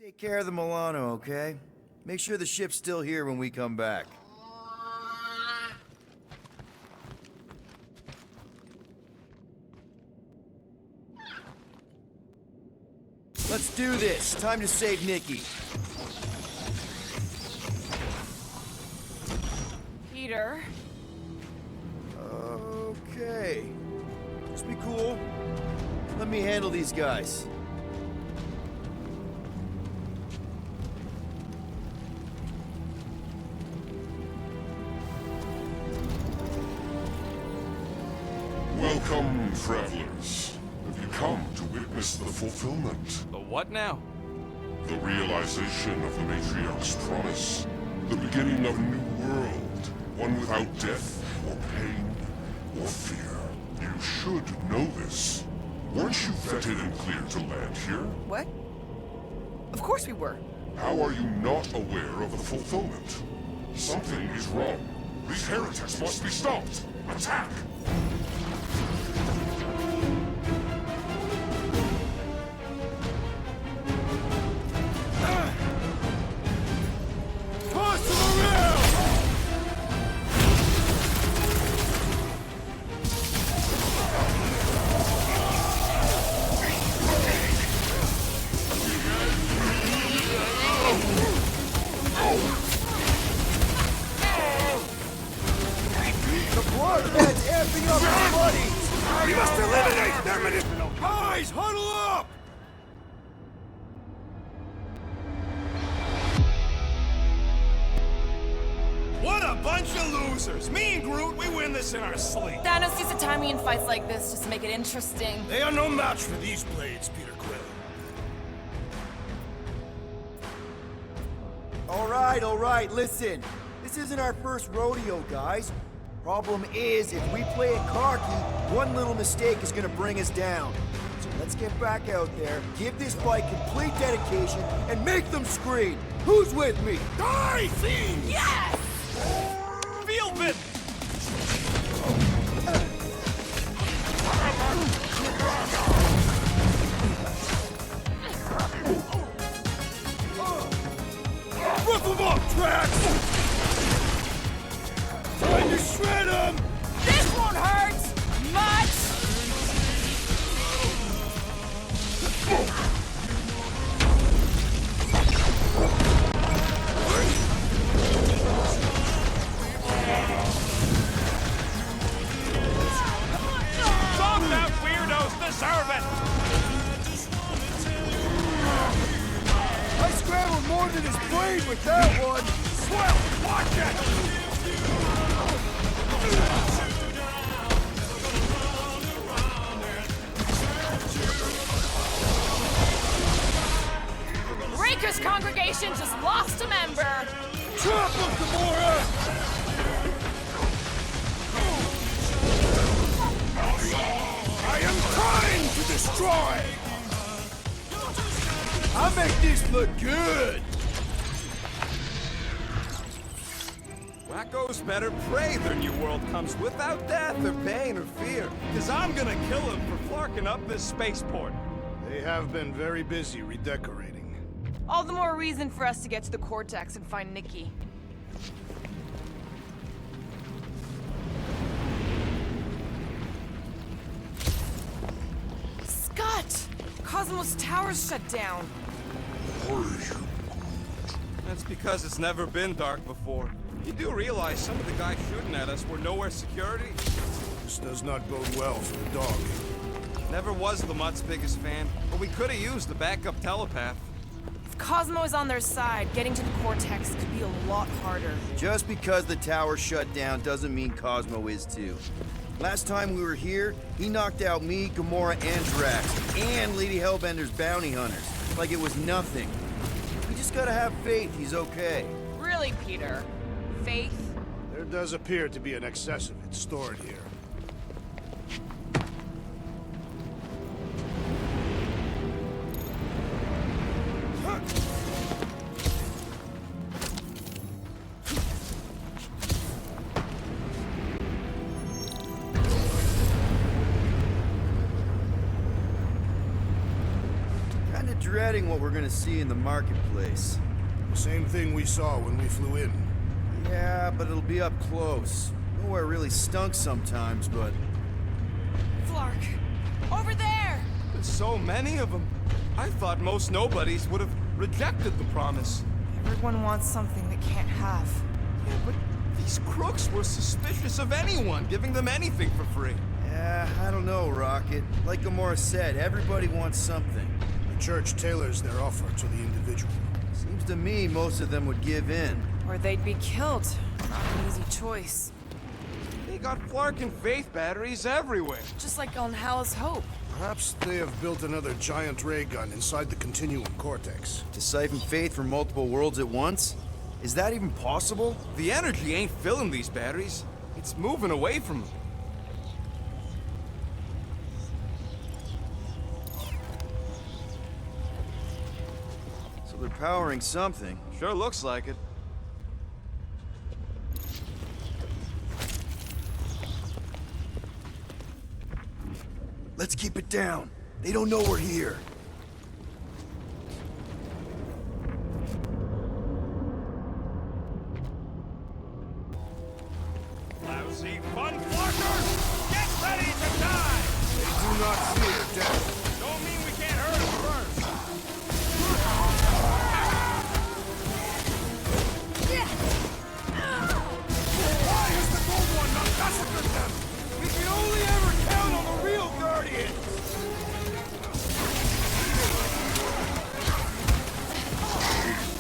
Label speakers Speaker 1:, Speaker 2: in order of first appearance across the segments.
Speaker 1: Take care of the Milano, okay? Make sure the ship's still here when we come back. Let's do this. Time to save Nikki.
Speaker 2: Peter.
Speaker 1: Okay. Just be cool. Let me handle these guys.
Speaker 3: Welcome, travelers. Have you come to witness the fulfillment?
Speaker 4: The what now?
Speaker 3: The realization of the Matriarch's promise. The beginning of a new world. One without death, or pain, or fear. You should know this. Weren't you vetted and cleared to land here?
Speaker 2: What? Of course we were.
Speaker 3: How are you not aware of the fulfillment? Something is wrong. These heretics must be stopped. Attack!
Speaker 5: We must eliminate their manipulative. Guys, huddle up! What a bunch of losers! Me and Groot, we win this in our sleep.
Speaker 2: Thanos used to time me in fights like this just to make it interesting.
Speaker 5: They are no match for these blades, Peter Quill.
Speaker 1: All right, listen. This isn't our first rodeo, guys. Problem is, if we play it cocky, one little mistake is gonna bring us down. So let's get back out there, give this fight complete dedication, and make them scream. Who's with me?
Speaker 5: Die, fiends!
Speaker 2: Yes!
Speaker 5: Feel it! Rip them up, Drax! Time to shred them!
Speaker 2: This won't hurt much!
Speaker 5: Some that weirdos deserve it!
Speaker 1: I scrambled more than his brain with that one!
Speaker 5: Swell, watch it!
Speaker 2: Raker's congregation just lost a member!
Speaker 5: Trap them, Gamora! I am trying to destroy!
Speaker 1: I'll make this look good!
Speaker 4: Wackos better pray their new world comes without death or pain or fear. Cause I'm gonna kill them for flarking up this spaceport.
Speaker 5: They have been very busy redecorating.
Speaker 2: All the more reason for us to get to the Cortex and find Nikki. Scott! Cosmo's tower's shut down.
Speaker 4: That's because it's never been dark before. You do realize some of the guys shooting at us were Knowhere security?
Speaker 5: This does not bode well for the dog.
Speaker 4: Never was the Mutt's biggest fan, but we could have used the backup telepath.
Speaker 2: If Cosmo is on their side, getting to the Cortex could be a lot harder.
Speaker 1: Just because the tower shut down doesn't mean Cosmo is too. Last time we were here, he knocked out me, Gamora, and Drax, and Lady Hellbender's bounty hunters, like it was nothing. We just gotta have faith he's okay.
Speaker 2: Really, Peter? Faith?
Speaker 5: There does appear to be an excess of it stored here.
Speaker 1: dreading what we're gonna see in the marketplace.
Speaker 5: The same thing we saw when we flew in.
Speaker 1: Yeah, but it'll be up close. Nowhere really stunk sometimes, but...
Speaker 2: Flark! Over there!
Speaker 4: There's so many of them. I thought most nobodies would have rejected the promise.
Speaker 2: Everyone wants something they can't have.
Speaker 4: Yeah, but these crooks were suspicious of anyone giving them anything for free.
Speaker 1: Yeah, I don't know, Rocket. Like Gamora said, everybody wants something.
Speaker 5: The church tailors their offer to the individual.
Speaker 1: Seems to me most of them would give in.
Speaker 2: Or they'd be killed. Not an easy choice.
Speaker 4: They got Flark and Faith batteries everywhere.
Speaker 2: Just like on Hala's Hope.
Speaker 5: Perhaps they have built another giant ray gun inside the Continuum Cortex.
Speaker 1: To siphon faith from multiple worlds at once? Is that even possible?
Speaker 4: The energy ain't filling these batteries. It's moving away from them.
Speaker 1: So they're powering something.
Speaker 4: Sure looks like it.
Speaker 1: Let's keep it down. They don't know we're here.
Speaker 4: Lousy fun flarkers! Get ready to die!
Speaker 5: They do not fear death.
Speaker 4: Don't mean we can't hurt them first.
Speaker 5: Why has the gold one not massacred them?
Speaker 4: We can only ever count on the real Guardians!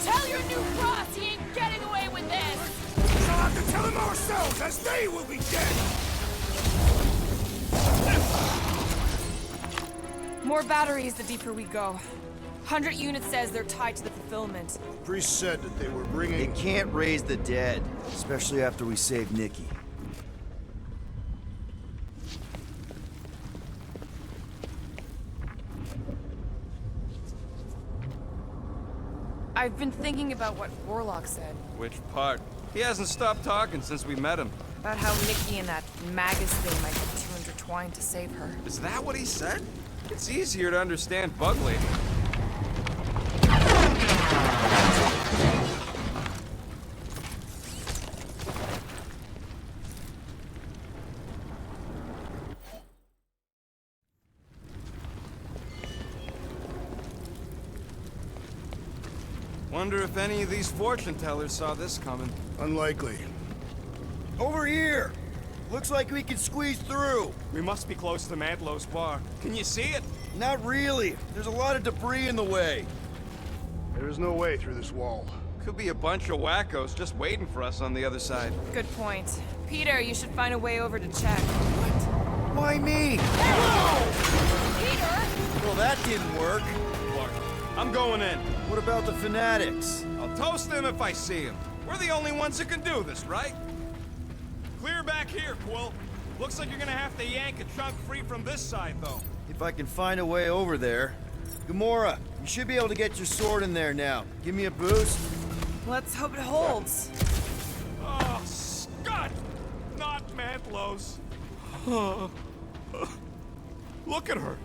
Speaker 2: Tell your new boss he ain't getting away with this!
Speaker 5: We shall have to tell him ourselves, as they will be dead!
Speaker 2: More batteries the deeper we go. 100 units says they're tied to the fulfillment.
Speaker 5: Priest said that they were
Speaker 1: They
Speaker 5: bringing...
Speaker 1: can't raise the dead, especially after we save Nikki.
Speaker 2: I've been thinking about what Warlock said.
Speaker 4: Which part? He hasn't stopped talking since we met him.
Speaker 2: About how Nikki and that Magus thing might get too intertwined to save her.
Speaker 4: Is that what he said? It's easier to understand Bug Lady. Wonder if any of these fortune tellers saw this coming.
Speaker 5: Unlikely.
Speaker 1: Over here! Looks like we can squeeze through.
Speaker 4: We must be close to Mantlow's bar. Can you see it?
Speaker 1: Not really. There's a lot of debris in the way.
Speaker 5: There is no way through this wall.
Speaker 4: Could be a bunch of wackos just waiting for us on the other side.
Speaker 2: Good point. Peter, you should find a way over to check.
Speaker 1: Why me?
Speaker 2: Peter!
Speaker 1: Well, that didn't work.
Speaker 4: Clark, I'm going in.
Speaker 1: What about the fanatics?
Speaker 4: I'll toast them if I see them. We're the only ones who can do this, right? Clear back here, Quill. Looks like you're gonna have to yank a chunk free from this side, though.
Speaker 1: If I can find a way over there. Gamora, you should be able to get your sword in there now. Give me a boost.
Speaker 2: Let's hope it holds.
Speaker 4: Oh, Scott! Not Mantlow's. Look at her.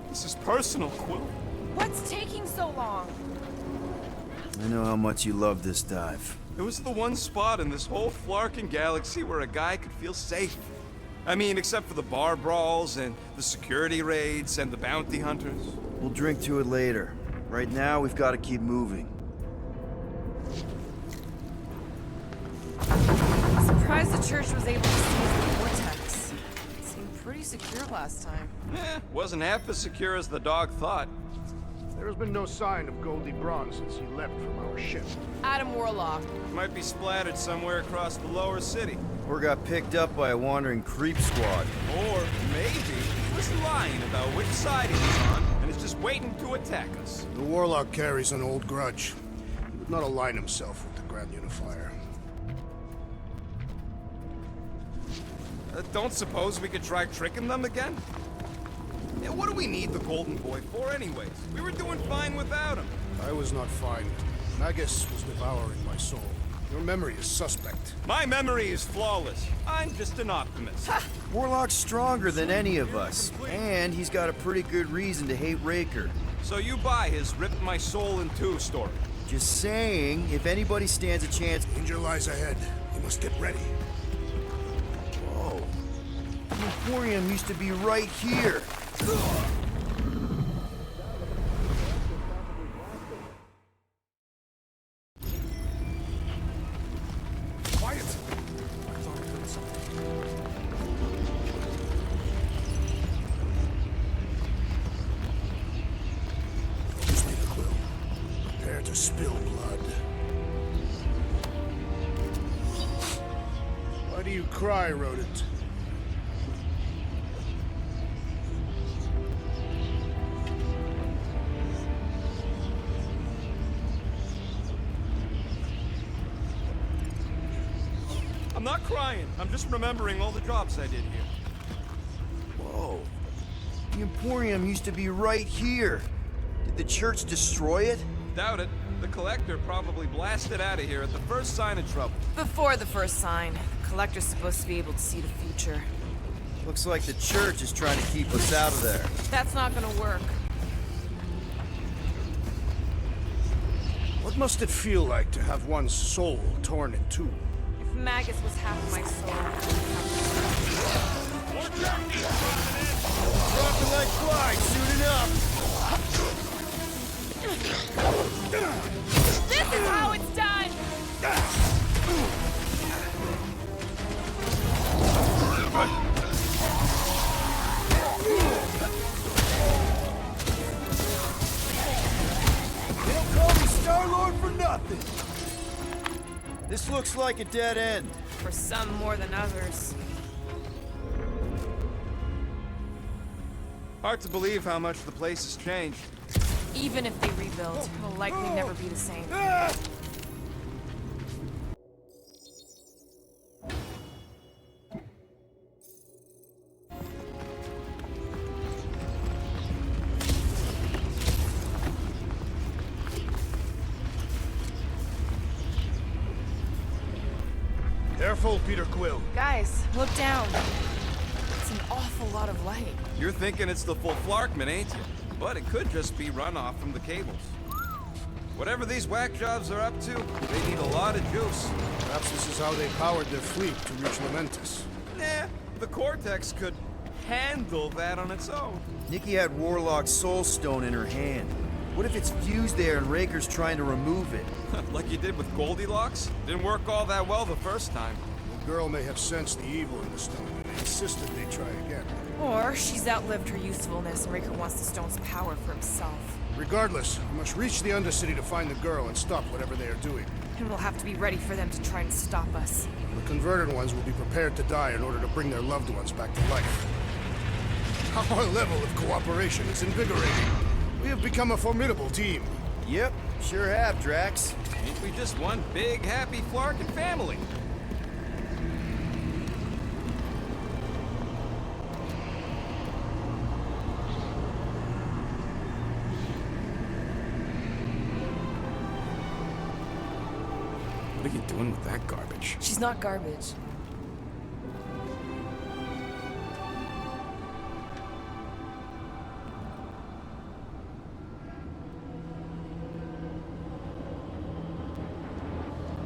Speaker 4: This is personal, Quill.
Speaker 2: What's taking so long?
Speaker 1: I know how much you love this dive.
Speaker 4: It was the one spot in this whole Flarkin galaxy where a guy could feel safe. I mean, except for the bar brawls and the security raids and the bounty hunters.
Speaker 1: We'll drink to it later. Right now, we've got to keep moving.
Speaker 2: Surprised the church was able to seize the vortex. It seemed pretty secure last time.
Speaker 4: Wasn't half as secure as the dog thought.
Speaker 5: There has been no sign of Goldie Braun since he left from our ship.
Speaker 2: Adam Warlock.
Speaker 4: Might be splattered somewhere across the lower city.
Speaker 1: Or got picked up by a wandering creep squad.
Speaker 4: Or maybe he was lying about which side he was on and is just waiting to attack us.
Speaker 5: The Warlock carries an old grudge. He would not align himself with the Grand Unifier.
Speaker 4: Don't suppose we could try tricking them again? Yeah, what do we need the Golden Boy for anyways? We were doing fine without him.
Speaker 5: I was not fine. Magus was devouring my soul. Your memory is suspect.
Speaker 4: My memory is flawless. I'm just an optimist.
Speaker 1: Warlock's stronger than any of us, and he's got a pretty good reason to hate Raker.
Speaker 4: So you buy his ripped my soul in two story.
Speaker 1: Just saying, if anybody stands a chance...
Speaker 5: Danger lies ahead. We must get ready.
Speaker 1: Whoa. The Emporium used to be right here.
Speaker 5: Quiet! I thought I heard something. Just need a quill. Prepare to spill blood. Why do you cry, rodent?
Speaker 4: I'm not crying. I'm just remembering all the jobs I did here.
Speaker 1: Whoa. The Emporium used to be right here. Did the church destroy it?
Speaker 4: Doubt it. The Collector probably blasted out of here at the first sign of trouble.
Speaker 2: Before the first sign, the Collector's supposed to be able to see the future.
Speaker 1: Looks like the church is trying to keep us out of there.
Speaker 2: That's not gonna work.
Speaker 5: What must it feel like to have one's soul torn in two?
Speaker 2: If Magus was half my soul.
Speaker 1: Dropping like flies soon enough.
Speaker 2: This is how it's done!
Speaker 1: They don't call me Star-Lord for nothing. This looks like a dead end.
Speaker 2: For some more than others.
Speaker 4: Hard to believe how much the place has changed.
Speaker 2: Even if they rebuild, it'll likely never be the same.
Speaker 5: Careful, Peter Quill.
Speaker 2: Guys, look down. It's an awful lot of light.
Speaker 4: You're thinking it's the full Flarkman, ain't you? But it could just be runoff from the cables. Whatever these whack jobs are up to, they need a lot of juice.
Speaker 5: Perhaps this is how they powered their fleet to reach Lamentus.
Speaker 4: Nah, the Cortex could handle that on its own.
Speaker 1: Nikki had Warlock's Soul Stone in her hand. What if it's fused there and Raker's trying to remove it?
Speaker 4: Like you did with Goldilocks? Didn't work all that well the first time.
Speaker 5: The girl may have sensed the evil in the stone and insisted they try again.
Speaker 2: Or she's outlived her usefulness and Raker wants the stone's power for himself.
Speaker 5: Regardless, we must reach the Undercity to find the girl and stop whatever they are doing.
Speaker 2: And we'll have to be ready for them to try and stop us.
Speaker 5: The converted ones will be prepared to die in order to bring their loved ones back to life. Our level of cooperation is invigorating. We have become a formidable team.
Speaker 1: Yep, sure have, Drax.
Speaker 4: Ain't we just one big, happy Flarkin family? What are you doing with that garbage?
Speaker 2: She's not garbage.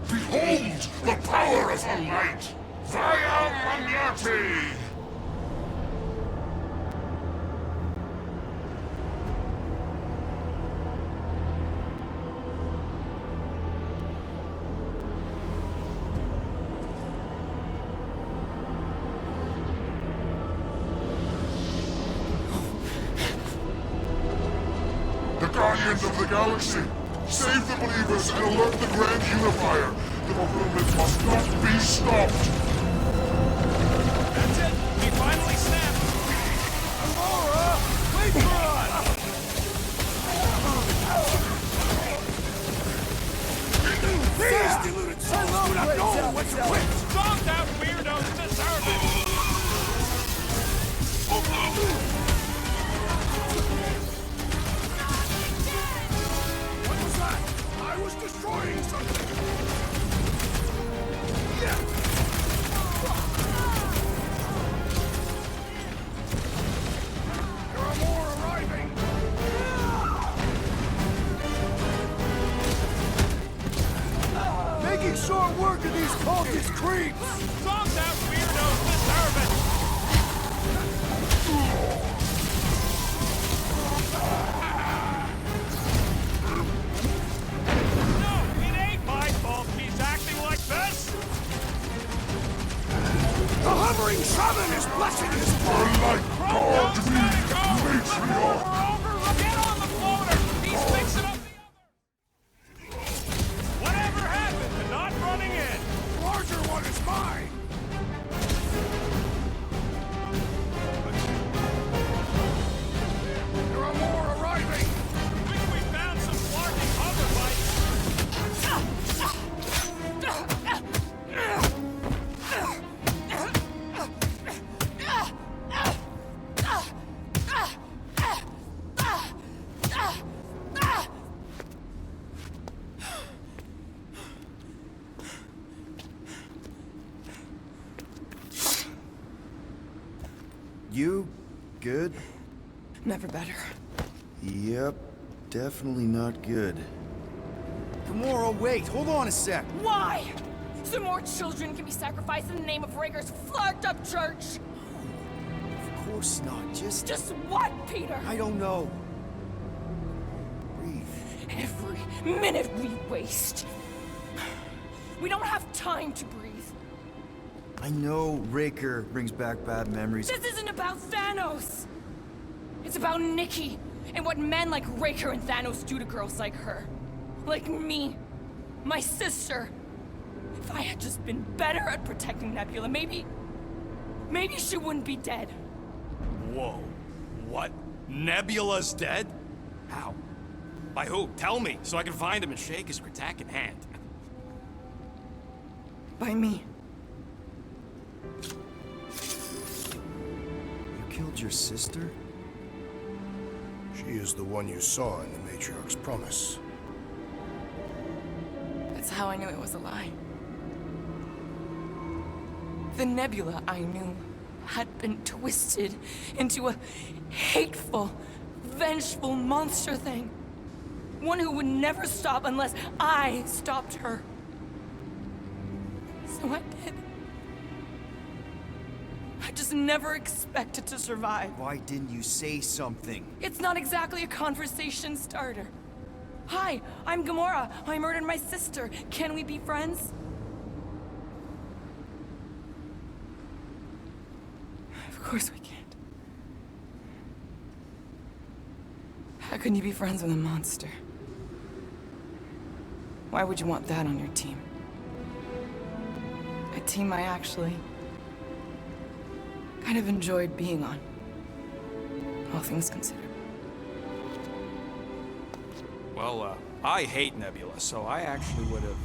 Speaker 3: Behold the power of the light! Via Magnati! The Guardians of the Galaxy! Save the believers and alert the Grand Unifier! The movement must not be stopped!
Speaker 4: That's it! We finally snapped!
Speaker 1: Gamora! Wait for us!
Speaker 5: These deluded souls do not know what to quit!
Speaker 4: Don't that weirdos deserve it!
Speaker 5: What was that? I was destroying something! There are more arriving!
Speaker 1: short work of these cultist creeps!
Speaker 6: Songs out weirdos deserve it! No, it ain't my fault he's acting like this!
Speaker 5: The hovering shaman is blessing his blood!
Speaker 3: Like God to me, matriarch!
Speaker 6: Get on the floater! He's fixing up the other! Whatever happened to not running in?
Speaker 5: The larger one is mine! There are more arriving!
Speaker 6: Think we found some flarking hover bites?
Speaker 1: You good?
Speaker 2: Never better.
Speaker 1: Yep, definitely not good. Gamora, wait, hold on a sec.
Speaker 7: Why? So more children can be sacrificed in the name of Raker's flarked up church?
Speaker 1: Of course not,
Speaker 7: Just what, Peter?
Speaker 1: I don't know. Breathe.
Speaker 7: Every minute we waste. We don't have time to breathe.
Speaker 1: I know Raker brings back bad memories.
Speaker 7: This isn't about Thanos. It's about Nikki and what men like Raker and Thanos do to girls like her. Like me. My sister. If I had just been better at protecting Nebula, maybe she wouldn't be dead.
Speaker 4: Whoa. What? Nebula's dead? How? By who? Tell me, so I can find him and shake his Kratak in hand.
Speaker 2: By me.
Speaker 1: You killed your sister?
Speaker 5: She is the one you saw in the Matriarch's promise.
Speaker 2: That's how I knew it was a lie. The Nebula I knew had been twisted into a hateful, vengeful monster thing. One who would never stop unless I stopped her. So I did. I just never expected to survive.
Speaker 1: Why didn't you say something?
Speaker 2: It's not exactly a conversation starter. Hi, I'm Gamora. I murdered my sister. Can we be friends? Of course we can't. How can you be friends with a monster? Why would you want that on your team? A team I actually kind of enjoyed being on, all things considered.
Speaker 4: Well, I hate Nebula, so I actually would have...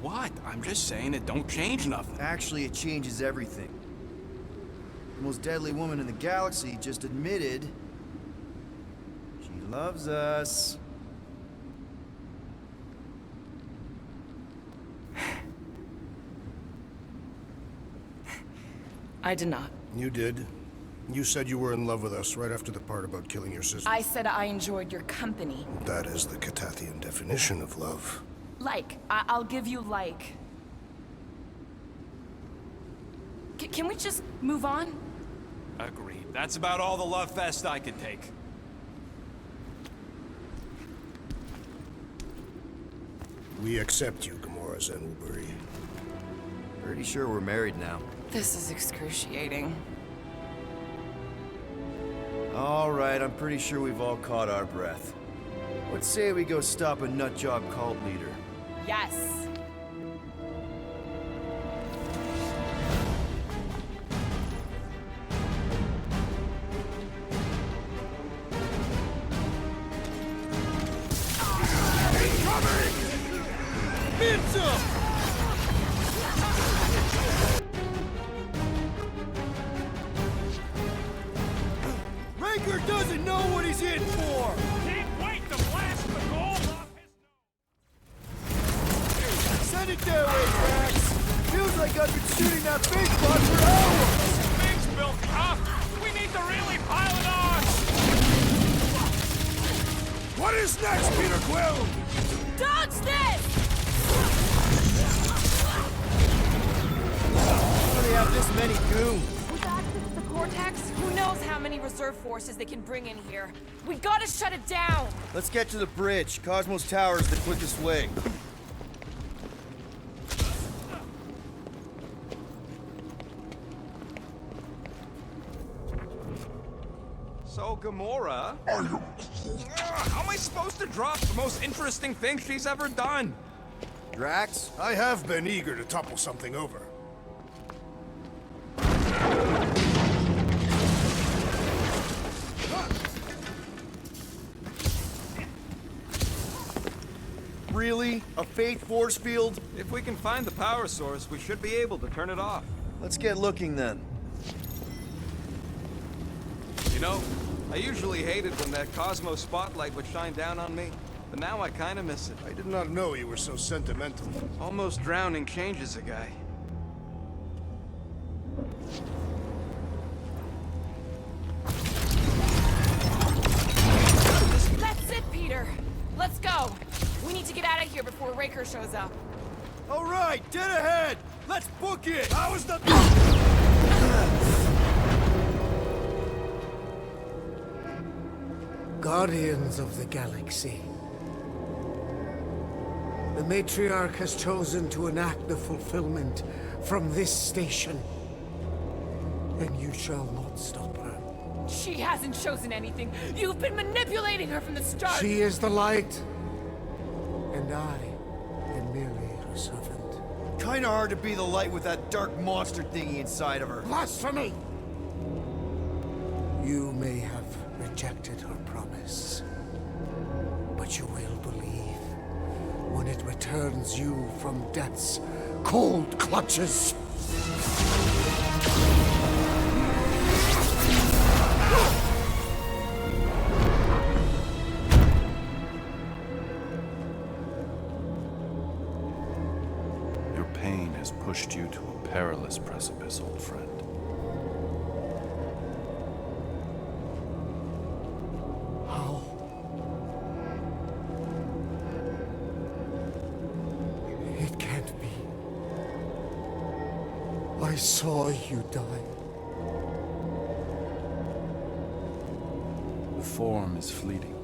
Speaker 4: What? I'm just saying it don't change nothing.
Speaker 1: Actually, it changes everything. The most deadly woman in the galaxy just admitted she loves us.
Speaker 2: I did not.
Speaker 5: You did. You said you were in love with us right after the part about killing your sister.
Speaker 2: I said I enjoyed your company.
Speaker 5: That is the Catathian definition of love.
Speaker 2: Like. I'll give you like. Can we just move on?
Speaker 4: Agreed. That's about all the love fest I could take.
Speaker 5: We accept you, Gamora Zenwubury.
Speaker 1: Pretty sure we're married now.
Speaker 2: This is excruciating.
Speaker 1: All right, I'm pretty sure we've all caught our breath. Let's say we go stop a nutjob cult leader.
Speaker 2: Yes.
Speaker 1: Raker doesn't know what he's in for!
Speaker 6: Can't wait to blast the gold off his nose!
Speaker 1: Send it their way, Drax! Feels like I've been shooting that big bug for hours!
Speaker 6: Things built up! We need to really pile it on!
Speaker 5: What is next, Peter Quill?
Speaker 7: Dodge this! reserve forces they can bring in here. We gotta shut it down!
Speaker 1: Let's get to the bridge. Cosmo's tower is the quickest way.
Speaker 4: So, Gamora... How am I supposed to drop the most interesting thing she's ever done?
Speaker 1: Drax?
Speaker 5: I have been eager to topple something over.
Speaker 1: Really? A fate force field?
Speaker 4: If we can find the power source, we should be able to turn it off.
Speaker 1: Let's get looking then.
Speaker 4: You know, I usually hated when that Cosmo spotlight would shine down on me, but now I kinda miss it.
Speaker 5: I did not know you were so sentimental.
Speaker 4: Almost drowning changes a guy.
Speaker 7: That's it, Peter! Let's go! We need to get out of here before Raker shows up.
Speaker 1: All right, dead ahead! Let's book it!
Speaker 5: How is the...
Speaker 8: Guardians of the Galaxy. The Matriarch has chosen to enact the fulfillment from this station. And you shall not stop her.
Speaker 7: She hasn't chosen anything. You've been manipulating her from the start.
Speaker 8: She is the light. And I am merely her servant.
Speaker 1: Kinda hard to be the light with that dark monster thingy inside of her.
Speaker 8: Blasphemy! You may have rejected her promise, but you will believe when it returns you from death's cold clutches.
Speaker 9: Your pain has pushed you to a perilous precipice, old friend.
Speaker 8: How? It can't be. I saw you die.
Speaker 9: The form is fleeting.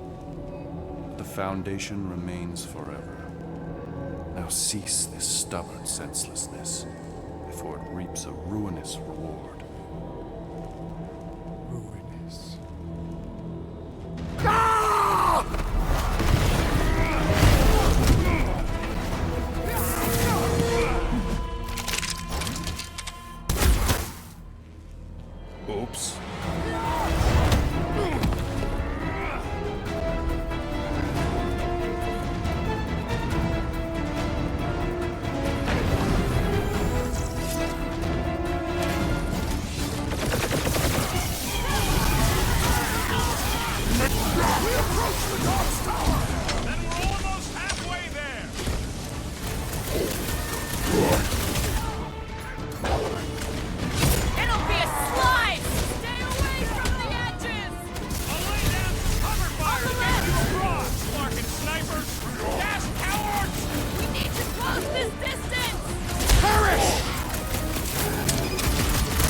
Speaker 9: The foundation remains forever. Now cease this stubborn senselessness before it reaps a ruinous reward.
Speaker 8: Ruinous.
Speaker 9: Oops.
Speaker 6: Then we're almost halfway there.
Speaker 7: It'll be a slide! Stay away from the edges!
Speaker 6: I'll lay down some cover fire
Speaker 7: On the
Speaker 6: to
Speaker 7: left.
Speaker 6: get you across, Larkin snipers! Dash cowards!
Speaker 7: We need to close this distance!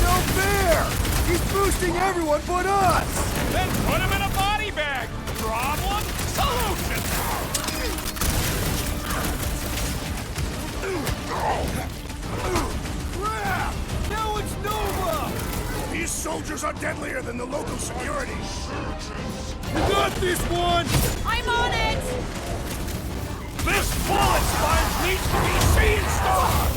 Speaker 1: No fair! He's boosting everyone but us!
Speaker 6: Then put him in a body bag! Problem? Solution!
Speaker 1: Crap! Now it's Nova!
Speaker 5: These soldiers are deadlier than the local security.
Speaker 1: You got this one!
Speaker 7: I'm on it!
Speaker 6: This bullet sponge needs to be seen stopped!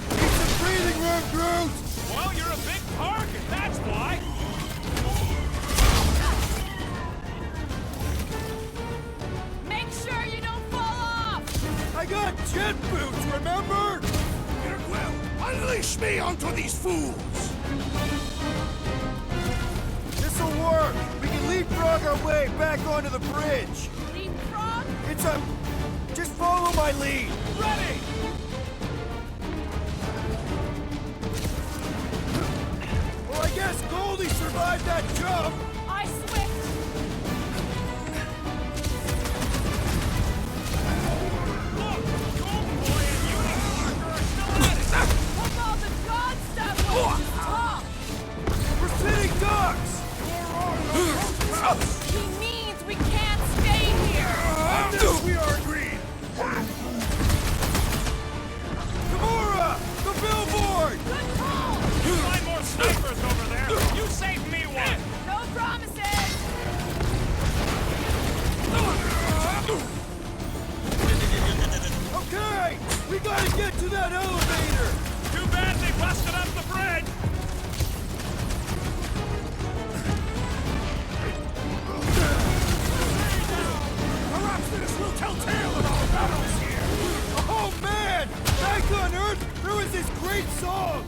Speaker 1: Need some breathing room, Groot!
Speaker 6: Well, you're a big target, that's why!
Speaker 7: Make sure you don't fall off!
Speaker 1: I got jet boots, remember?
Speaker 5: Here, well, unleash me onto these fools!
Speaker 1: This'll work! We can leapfrog our way back onto the bridge!
Speaker 7: Leapfrog?
Speaker 1: It's a... Just follow my lead!
Speaker 6: Ready!
Speaker 1: Well, I guess Goldie survived that jump!
Speaker 7: I swift!
Speaker 6: Look! Cold boy and Unicorn
Speaker 7: He means we can't stay here!
Speaker 5: On this we are agreed!
Speaker 1: Gamora! The billboard!
Speaker 7: Good call!
Speaker 6: Find more snipers over there! You save me one!
Speaker 7: No promises!
Speaker 1: Okay! We gotta get to that elevator!
Speaker 6: Too bad they busted up the bridge!
Speaker 5: Perhaps this will tell tale of our battles here!
Speaker 1: Oh man! Back on Earth, there was this great song!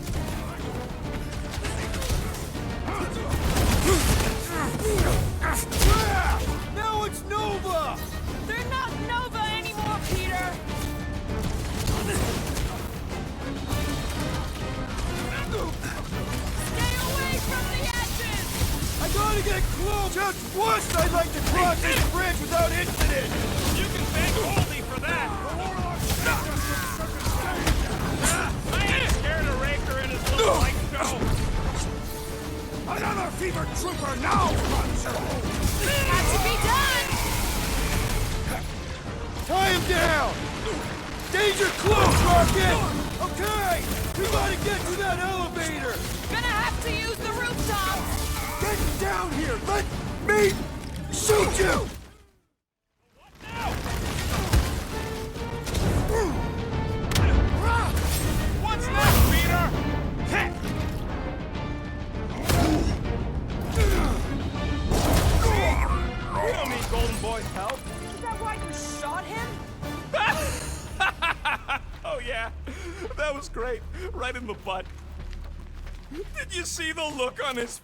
Speaker 1: Yeah! Now it's Nova!
Speaker 7: They're not Nova anymore, Peter! Stay away from the edges!
Speaker 1: I gotta get close! Just once I'd like to cross this bridge without incident!
Speaker 6: You can thank Goldie for that! I ain't scared of Raker and his little light show!
Speaker 5: Another fever trooper now runs her home!
Speaker 7: Got to be done!
Speaker 1: Tie him down! Danger close, Rocket! Okay! We gotta get to that elevator!
Speaker 7: Gonna have to use the rooftops!
Speaker 1: Get down here! Let me shoot you!
Speaker 6: What's next, Peter? Hit! You don't need Golden Boy's help.
Speaker 7: Is that why you shot him?
Speaker 6: Oh yeah, that was great. Right in the butt. Did you see the look on his